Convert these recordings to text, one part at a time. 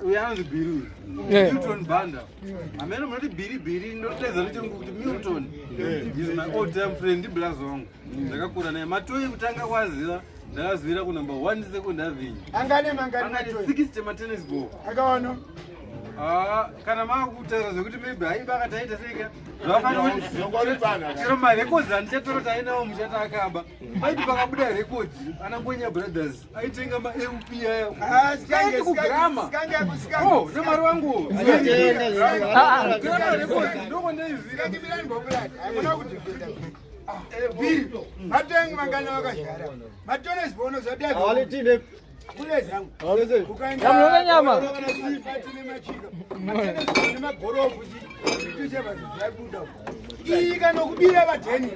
Uyanzi Biri. Milton Banda. Amene mati Biri ndoteza kuti Milton. Is my old time friend Blazong. Ndakakura naye matoyi kutanga kwaziva. Ndakazivira ku number 1 second avenue. Angane 60 tennis ball. Akaona. Kana makutera zvokuti maybe Aiva akataita seka. Zvafana kuti chero marecords andichatora tainawo muchata akaba. Aiti pakabuda records anambonya brothers aitenga ma-LP ayo. Skunky kugrama. Oh, nemari wangu. Ndoko ndaizira. Biri, matengi mangana wakashara. Matone zibono zodya. Awalitine. Kulezangu. Awaleze. Ukaenda nyama. Matene zibono magorofu ticheba zibuda. Ika nokubira bateni.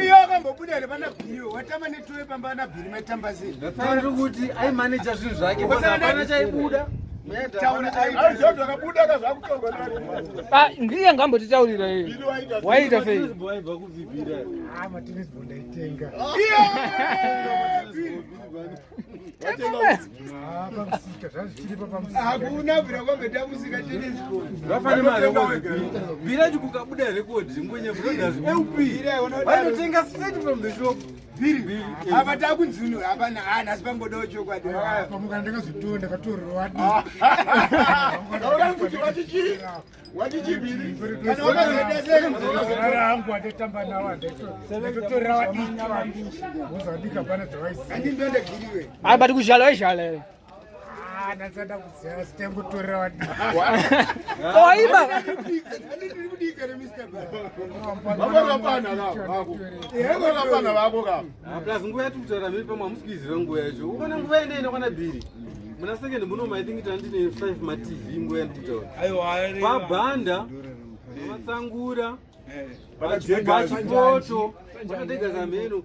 Iyo akambobuda pana Biri. Watama netwe pambana Biri matambazi. Ndafanira kuti ai manager zvinhu zvake basa hapana chaibuda. Ndiye ngambotitaurira yeye. Waita fei. Matenga. Hakuna vira kwambeta musika tennis ball. Vafane mari Bira chikukabuda record ngwenye brothers LP. Vanotenga straight from the shop. Biri. Apa takunzunu hapana asi pangodawo chokwadi. Pamuka ndakazotonda ndakatorera wadi. Wachichibiri. Kana wakazodesera hangu atotamba nawo ndatotorera wadi. Muzandika pana dzawaisi. Andindonde giriwe. Ai bati kuzhala izhala. Ndatsada kuziva sitengutorera wadi. Aiva. Andiri kudikere Mr. Vapana vako ka. Plus nguva yatikutaura miri pamwe hamusikuiziva nguva yacho. Ukona nguva yendeenda kwana Biri. Muna second munoma I think tandine 5 ma-TV nguva yandikutaura. Pabhanda, matsangura, pachipoto, patadega zameno.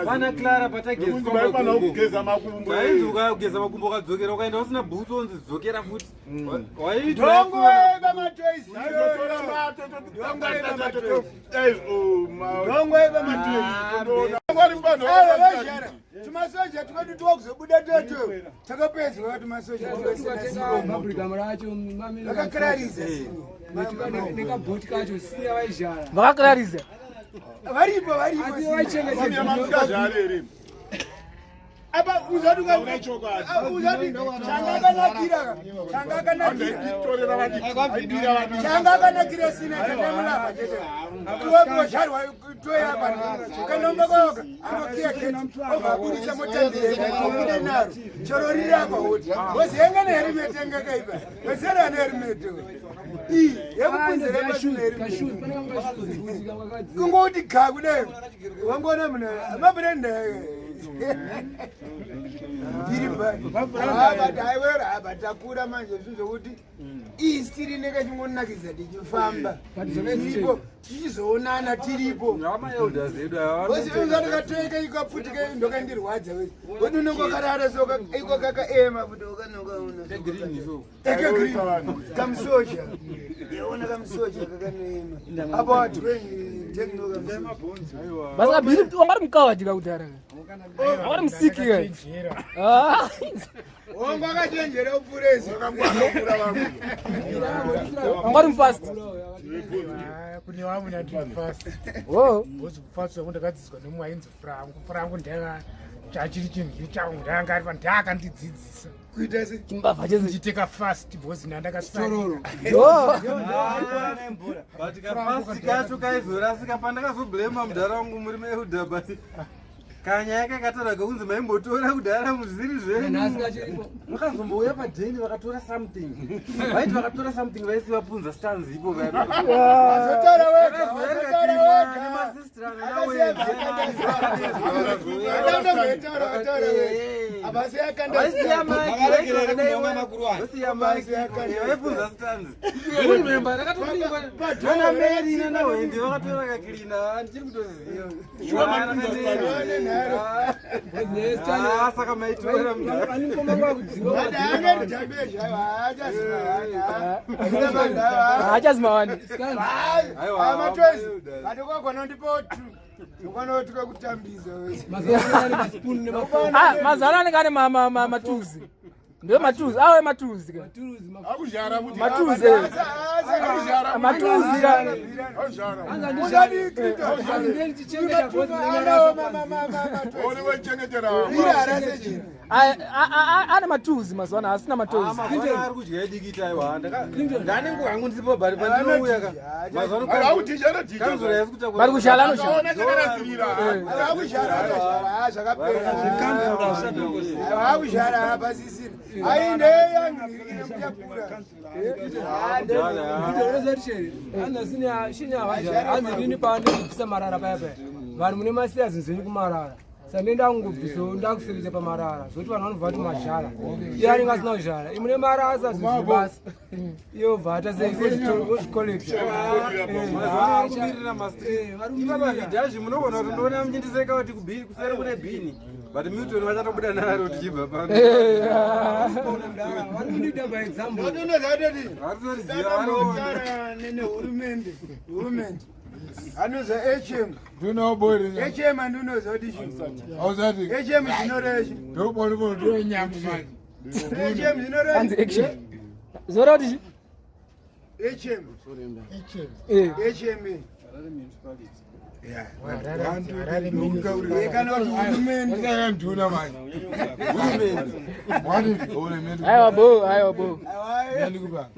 Pana Clara patageza makumbo. Tainzi ukageza makumbo ukadzokera ukaenda usina bhutsu onzi dzokera futi. Waitwa tumasoja tukati tokuzobuda toto takapedza kuti masoja vakakarariza nekabhoti kacho sina vaizhala. Vakakarariza. varipo apa uzati changa akanakira sina chatamulava chete kuwebosharwa toyapa kanombakoka anokiyaketi ovaburisa motandire naro choro rirapa kuti ozienga neherimete ngakaipa wezera neherimete kungoti ga kudai wangona muna mabirende takura manje zvinhu zvokuti isitiri nekachingonakidza tichifamba tiripo tichizoonana tiripo osiuzandikatoeka ikapfutika ndokandirwadza wese woti unongokarara soka iko kakaema kuti ukanokauna ekegreen kamsoja yaona kamsoja kakanoema apo watu Basa Biri ongari mukawadi kakudhara. Ongari musiki kai. Wakachenjera upurezi. Ongari mufast. Kune vamwe ndati fast. Oh. Wozi kufast ndakadzidziswa nemwainzi Frangu ndanga chachiri chinhu changu ndanga ari pandaka ndidzidzisa. Kuita se chimbavha chese chichiteka fast bozi ndandakasororo. But fast kacho kaizorasika pandakazoblema mudhara wangu muri meudhaba. Kanyaya kakatara kunzi maimbotora kudhara muzviri zvenyu. Makazombouya padheni vakatora something. Vaiti vakatora something vaisiva punza stands ipo vapi. Azotara weka. Nemasistra nawenzi. Abasi yakanda. Vaipunza stands. Remember ndakatopingwa. Pana Mary nawenzi vakatora kaklina. Ndichiri kutoziva. Saka maitora hachazimawani atikogona ndipotu ukanotuka kutambiza mazana anenge ane matuzi Ndio matuzi, awe matuzi. Akujara kuti. Matuzi. Matuzi. Ana matuzi mazwana asina matuzi. Ari kudya dikita aiwa. Ndani nguhangu ndisipo bari pandinouya ka. Mazwana Autijara dikita. kanzura yasikuta Bari kushala no shala. Akushara basisina. Ainde yangu yakura. Ana shinya hanzi rini pande kupisa marara papa. Vanhu mune masiya zinzeni kumarara. Sanenda ngubviso ndakusirize pamarara. Zoti vanhu vanovati mazhara. Iyari ngasina uzhara. Imune marara zinzeni basi. Iyo vata sei college. mazwana kumirira mastri. Ibaba vidaji munogona kuti ndona mchindiseka kuti kubhini kusere kune bhini. But Milton vachatobuda naro tichibva pano. Varikuita by example. Hurumende. Anoza HM. Ndinobori. HM andonoza kuti Ausati. HM zvinoreshi. Ndobori bori ndonyama manje. HM zvinoreshi. Hanzi action. Zora kuti HM. HM. Yeah. Kana kuti hurumende. Nduna manje. Hurumende. Hurumende. aiwa bo. Awai. Ndikuba.